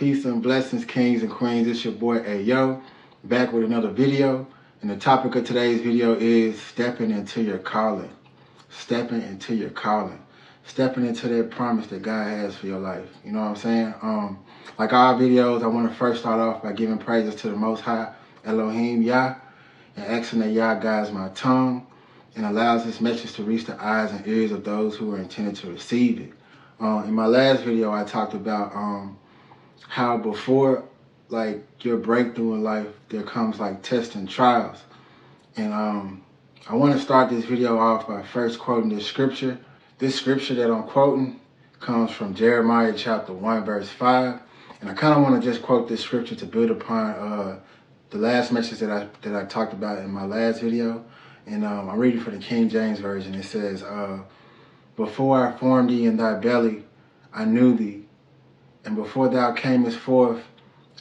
Peace and blessings, kings and queens. It's your boy Ayo, back with another video. And the topic of today's video is stepping into your calling. Stepping into your calling. Stepping into that promise that God has for your life. You know what I'm saying? Like all videos, I want to first start off by giving praises to the Most High, Elohim Yah, and asking that Yah guides my tongue and allows this message to reach the eyes and ears of those who are intended to receive it. In my last video, I talked about how before like your breakthrough in life, there comes like tests and trials. And I want to start this video off by first quoting this scripture. This scripture that I'm quoting comes from Jeremiah chapter 1, verse 5. And I kind of want to just quote this scripture to build upon the last message that I talked about in my last video. And I'm reading for the King James Version. It says, before I formed thee in thy belly, I knew thee. And before thou camest forth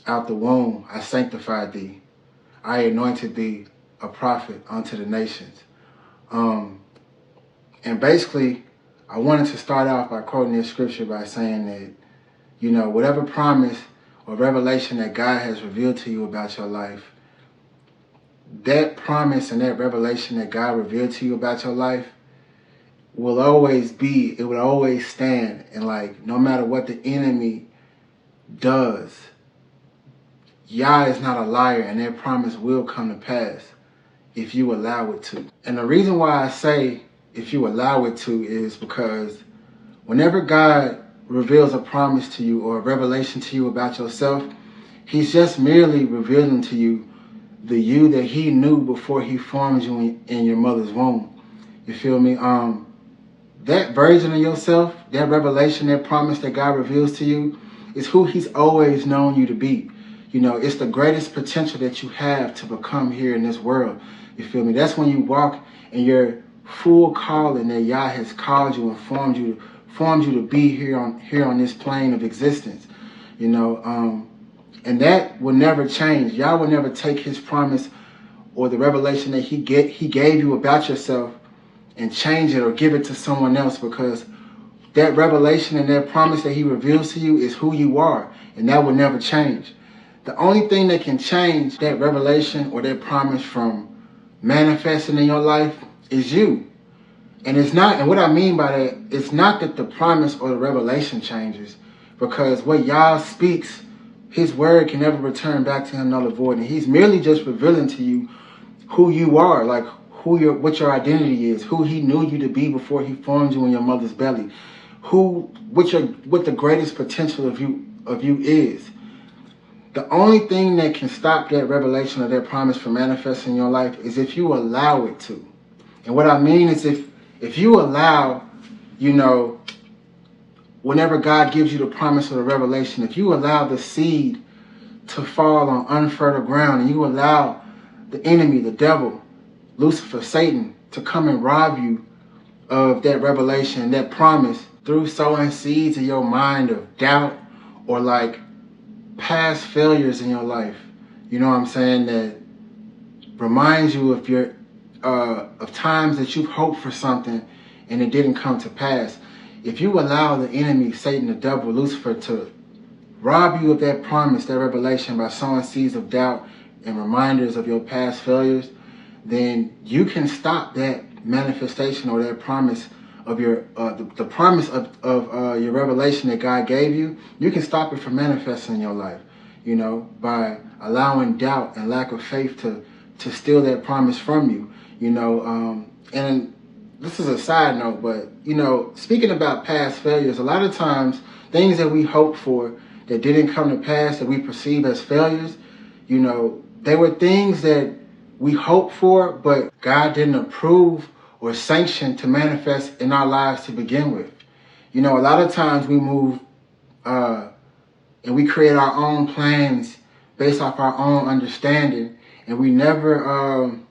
out the womb, I sanctified thee. I anointed thee a prophet unto the nations. And basically, I wanted to start off by quoting this scripture by saying that, you know, whatever promise or revelation that God has revealed to you about your life, that promise and that revelation that God revealed to you about your life will always be, it will always stand. And like, no matter what the enemy does, Yah is not a liar, and that promise will come to pass if you allow it to. And the reason why I say if you allow it to is because whenever God reveals a promise to you or a revelation to you about yourself, he's just merely revealing to you the you that he knew before he formed you in your mother's womb. You feel me? That version of yourself, that revelation, that promise that God reveals to you is who he's always known you to be. You know, it's the greatest potential that you have to become here in this world. You feel me? That's when you walk in your full calling that Yah has called you and formed you to be here on this plane of existence. You know, and that will never change. Yah will never take his promise or the revelation that he gave you about yourself and change it or give it to someone else, because that revelation and that promise that he reveals to you is who you are, and that will never change. The only thing that can change that revelation or that promise from manifesting in your life is you. And it's not, and what I mean by that, it's not that the promise or the revelation changes, because what Yah speaks, his word can never return back to him null and void, and he's merely just revealing to you who you are, like what your identity is, who he knew you to be before he formed you in your mother's belly, what the greatest potential of you is. The only thing that can stop that revelation or that promise from manifesting in your life is if you allow it to. And what I mean is if you allow, you know, whenever God gives you the promise or the revelation, if you allow the seed to fall on unfertile ground and you allow the enemy, the devil, Lucifer, Satan, to come and rob you of that revelation, that promise, through sowing seeds in your mind of doubt or like past failures in your life, you know what I'm saying, that reminds you of your of times that you've hoped for something and it didn't come to pass. If you allow the enemy, Satan, the devil, Lucifer, to rob you of that promise, that revelation, by sowing seeds of doubt and reminders of your past failures, then you can stop that manifestation or that promise of your the promise of your revelation that God gave you. You can stop it from manifesting in your life, you know, by allowing doubt and lack of faith to steal that promise from you, you know. And this is a side note, but, you know, speaking about past failures, a lot of times things that we hoped for that didn't come to pass, that we perceive as failures, you know, they were things that we hoped for, but God didn't approve or sanction to manifest in our lives to begin with. You know, a lot of times we move and we create our own plans based off our own understanding, and we never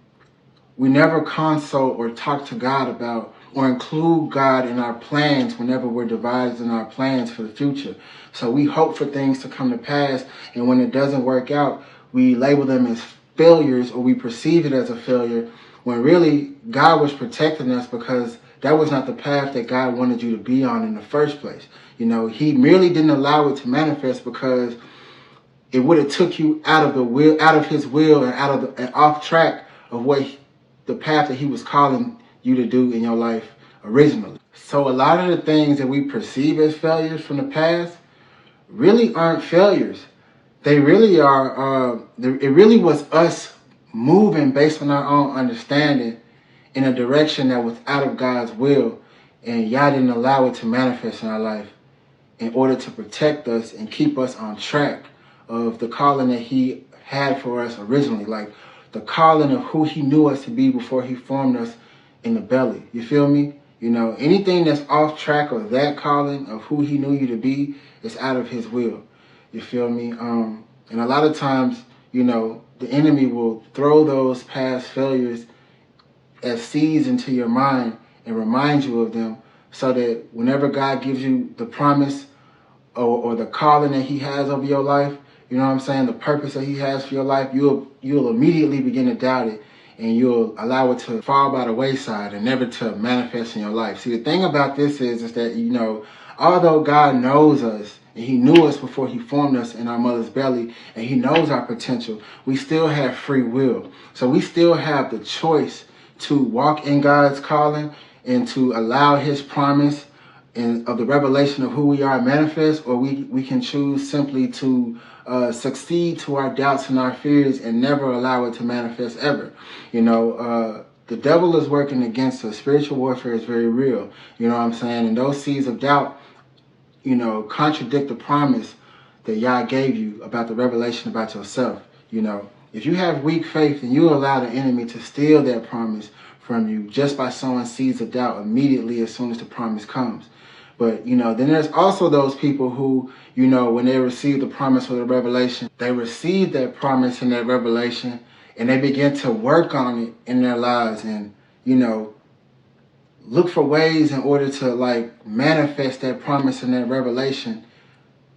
consult or talk to God about or include God in our plans whenever we're devising our plans for the future. So we hope for things to come to pass, and when it doesn't work out, we label them as failures, or we perceive it as a failure, when really God was protecting us, because that was not the path that God wanted you to be on in the first place. You know, he merely didn't allow it to manifest because it would have took you out of his will, and off track of the path that he was calling you to do in your life originally. So a lot of the things that we perceive as failures from the past really aren't failures. They really are, it really was us moving based on our own understanding in a direction that was out of God's will, and Yah didn't allow it to manifest in our life in order to protect us and keep us on track of the calling that he had for us originally, like the calling of who he knew us to be before he formed us in the belly. You feel me? You know, anything that's off track of that calling of who he knew you to be is out of his will. You feel me? And a lot of times, you know, the enemy will throw those past failures as seeds into your mind and remind you of them, so that whenever God gives you the promise or the calling that he has over your life, you know what I'm saying, the purpose that he has for your life, you'll immediately begin to doubt it, and you'll allow it to fall by the wayside and never to manifest in your life. See, the thing about this is that, you know, although God knows us, and he knew us before he formed us in our mother's belly, and he knows our potential, we still have free will. So we still have the choice to walk in God's calling and to allow his promise and of the revelation of who we are manifest, or we can choose simply to succeed to our doubts and our fears and never allow it to manifest ever. You know, the devil is working against us. Spiritual warfare is very real. You know what I'm saying? And those seeds of doubt, you know, contradict the promise that Yah gave you about the revelation about yourself. You know, if you have weak faith, then you allow the enemy to steal that promise from you just by sowing seeds of doubt immediately as soon as the promise comes. But, you know, then there's also those people who, you know, when they receive the promise or the revelation, they receive that promise and that revelation, and they begin to work on it in their lives and, you know, look for ways in order to, like, manifest that promise and that revelation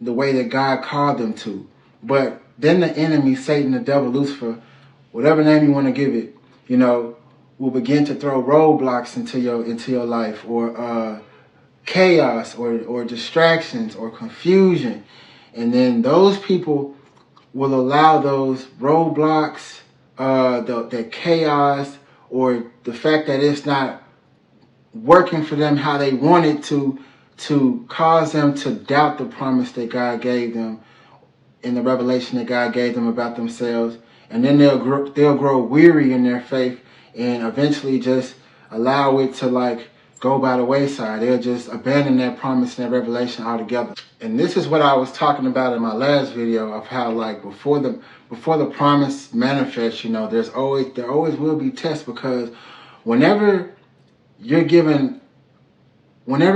the way that God called them to. But then the enemy, Satan, the devil, Lucifer, whatever name you want to give it, you know, will begin to throw roadblocks into your life, or chaos, or distractions, or confusion. And then those people will allow those roadblocks, the chaos, or the fact that it's not working for them how they want it to cause them to doubt the promise that God gave them in the revelation that God gave them about themselves. And then they'll grow weary in their faith and eventually just allow it to, like, go by the wayside. They'll just abandon that promise and that revelation altogether. And this is what I was talking about in my last video, of how, like, before the promise manifests, you know, there always will be tests, because whenever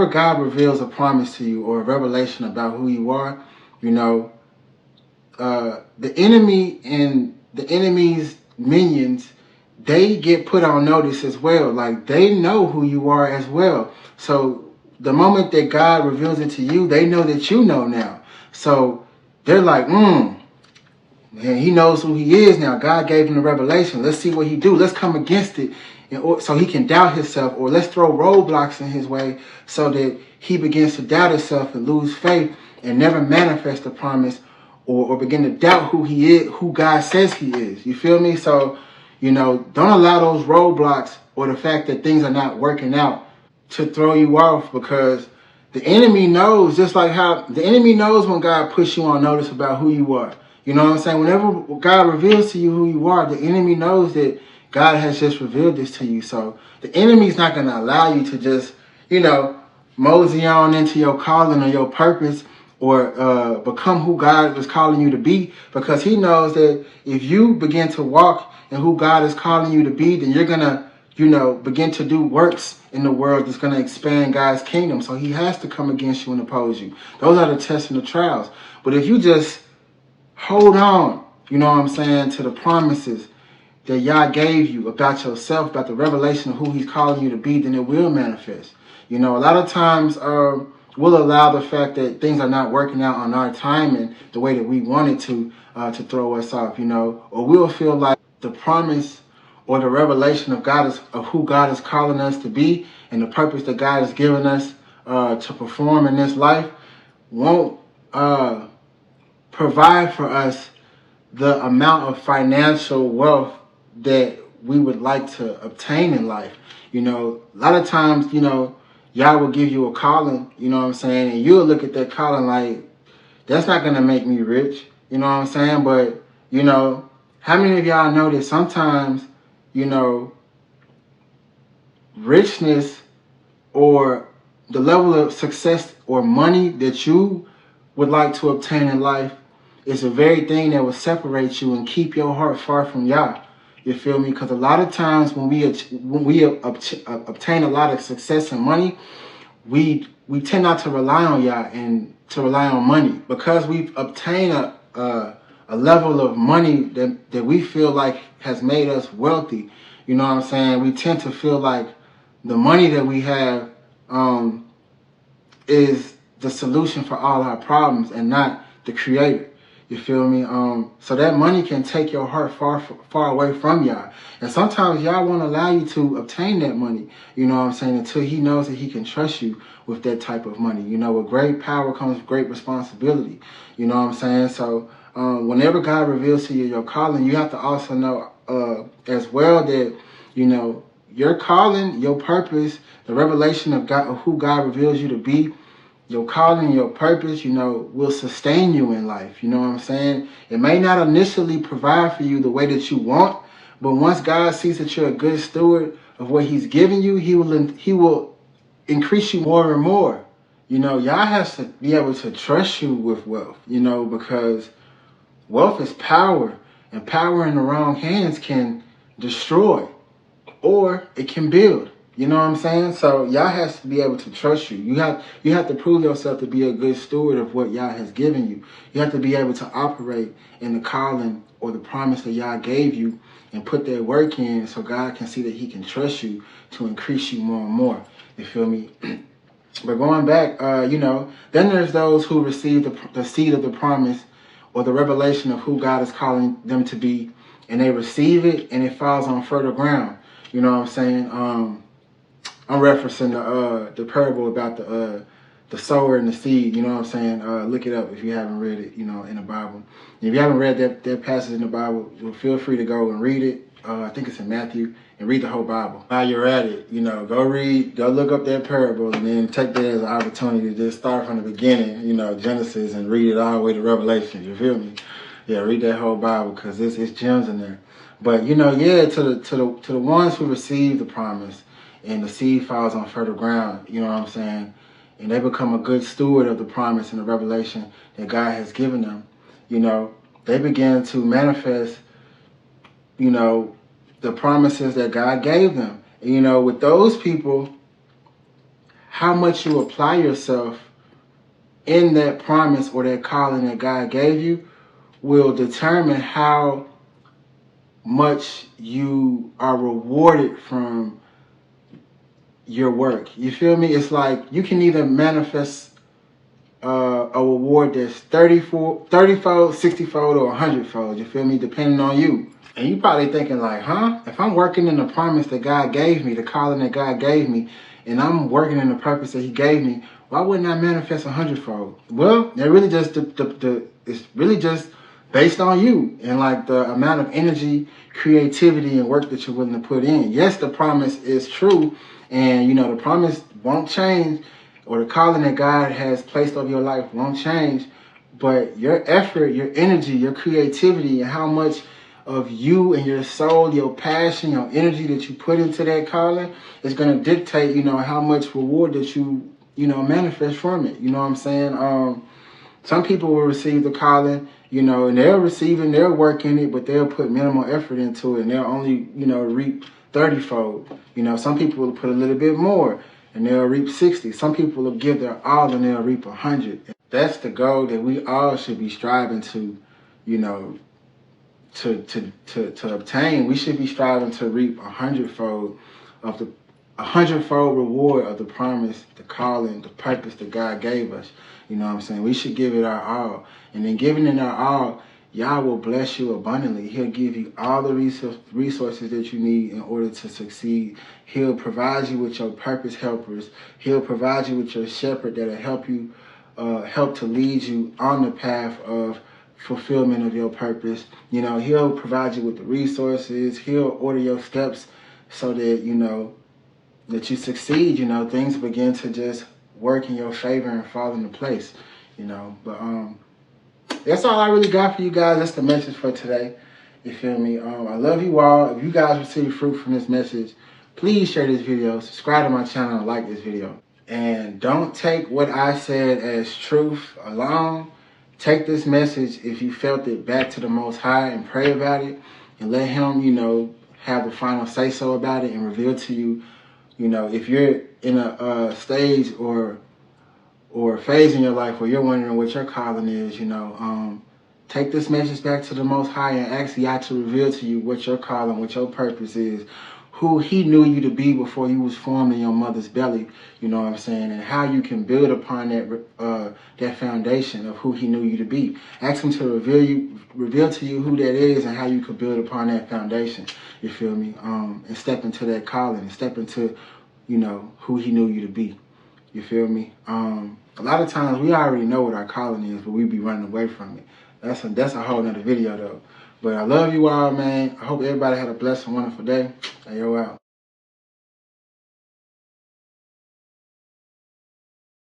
God reveals a promise to you or a revelation about who you are, you know, the enemy and the enemy's minions, they get put on notice as well. Like, they know who you are as well. So the moment that God reveals it to you, they know that you know now. So they're like, man, he knows who he is now. God gave him the revelation. Let's see what he do. Let's come against it, so he can doubt himself, or let's throw roadblocks in his way so that he begins to doubt himself and lose faith and never manifest the promise, or begin to doubt who he is, who God says he is. You feel me? So, you know, don't allow those roadblocks or the fact that things are not working out to throw you off, because the enemy knows, just like how the enemy knows when God puts you on notice about who you are. You know what I'm saying? Whenever God reveals to you who you are, the enemy knows that God has just revealed this to you. So the enemy's not going to allow you to just, you know, mosey on into your calling or your purpose, or become who God is calling you to be, because he knows that if you begin to walk in who God is calling you to be, then you're going to, you know, begin to do works in the world that's going to expand God's kingdom. So he has to come against you and oppose you. Those are the tests and the trials. But if you just hold on, you know what I'm saying, to the promises that Yah gave you about yourself, about the revelation of who he's calling you to be, then it will manifest. You know, a lot of times we'll allow the fact that things are not working out on our timing the way that we wanted to throw us off, you know, or we'll feel like the promise or the revelation of who God is calling us to be and the purpose that God has given us to perform in this life won't provide for us the amount of financial wealth that we would like to obtain in life. A lot of times, Yah will give you a calling, you know what I'm saying, and you'll look at that calling like, that's not going to make me rich, you know what I'm saying? But, how many of y'all know that sometimes, richness or the level of success or money that you would like to obtain in life is the very thing that will separate you and keep your heart far from Yah. You feel me? Because a lot of times when we obtain a lot of success and money, we tend not to rely on Yah and to rely on money, because we've obtained a level of money that we feel like has made us wealthy. You know what I'm saying? We tend to feel like the money that we have is the solution for all our problems and not the creator. You feel me? So that money can take your heart far away from Yah. And sometimes Yah won't allow you to obtain that money, you know what I'm saying, until he knows that he can trust you with that type of money. With great power comes great responsibility. You know what I'm saying? So whenever God reveals to you your calling, you have to also know as well that, your calling, your purpose, the revelation of God, of who God reveals you to be, your calling, your purpose, will sustain you in life. You know what I'm saying? It may not initially provide for you the way that you want, but once God sees that you're a good steward of what he's given you, he will increase you more and more. Yah has to be able to trust you with wealth, because wealth is power, and power in the wrong hands can destroy or it can build. You know what I'm saying? So Yah has to be able to trust you. You have to prove yourself to be a good steward of what Yah has given you. You have to be able to operate in the calling or the promise that Yah gave you and put that work in so God can see that he can trust you to increase you more and more. You feel me? But going back, then there's those who receive the seed of the promise or the revelation of who God is calling them to be, and they receive it and it falls on fertile ground. You know what I'm saying? I'm referencing the parable about the sower and the seed. You know what I'm saying? Look it up if you haven't read it, in the Bible. If you haven't read that passage in the Bible, feel free to go and read it. I think it's in Matthew, and read the whole Bible. While you're at it, go look up that parable, and then take that as an opportunity to just start from the beginning, Genesis, and read it all the way to Revelation. You feel me? Yeah, read that whole Bible, because it's gems in there. But to the ones who receive the promise, and the seed falls on fertile ground, you know what I'm saying? And they become a good steward of the promise and the revelation that God has given them. They begin to manifest, the promises that God gave them. And, with those people, how much you apply yourself in that promise or that calling that God gave you will determine how much you are rewarded from your work. You feel me? It's like you can either manifest a reward that's 30-fold, 60-fold, or 100-fold. You feel me? Depending on you. And you probably thinking like, if I'm working in the promise that God gave me, the calling that God gave me, and I'm working in the purpose that he gave me, why wouldn't I manifest 100-fold? Well, they're really just it's really just based on you and like the amount of energy, creativity, and work that you're willing to put in. Yes, the promise is true, and the promise won't change, or the calling that God has placed over your life won't change, but your effort, your energy, your creativity, and how much of you and your soul, your passion, your energy that you put into that calling is going to dictate, how much reward that you manifest from it. You know what I'm saying? Some people will receive the calling, and they'll work in it, but they'll put minimal effort into it, and they'll only, reap 30-fold. Some people will put a little bit more, and they'll reap 60. Some people will give their all, and they'll reap 100. That's the goal that we all should be striving to, to obtain. We should be striving to reap 100-fold of the 100-fold reward of the promise, the calling, the purpose that God gave us. You know what I'm saying? We should give it our all. And then giving it our all, Yah will bless you abundantly. He'll give you all the resources that you need in order to succeed. He'll provide you with your purpose helpers. He'll provide you with your shepherd that'll help you, help to lead you on the path of fulfillment of your purpose. You know, he'll provide you with the resources. He'll order your steps so that, you know, that you succeed. You know, things begin to just work in your favor and fall into place, you know. But that's all I really got for you guys. That's the message for today. You feel me? I love you all. If you guys receive fruit from this message, please share this video, subscribe to my channel, and like this video. And don't take what I said as truth alone. Take this message, if you felt it, back to the Most High and pray about it and let Him, you know, have the final say-so about it and reveal to you, you know, if you're in a stage or phase in your life where you're wondering what your calling is, you know, take this message back to the Most High and ask Yah to reveal to you what your calling, what your purpose is, who He knew you to be before you was formed in your mother's belly, you know what I'm saying, and how you can build upon that foundation of who He knew you to be. Ask Him to reveal to you who that is and how you could build upon that foundation, you feel me, and step into that calling and step into, you know, who He knew you to be, you feel me. A lot of times we already know what our calling is, but we be running away from it. That's a whole nother video though. But I love you all, man. I hope everybody had a blessed and wonderful day. Hey, yo, out.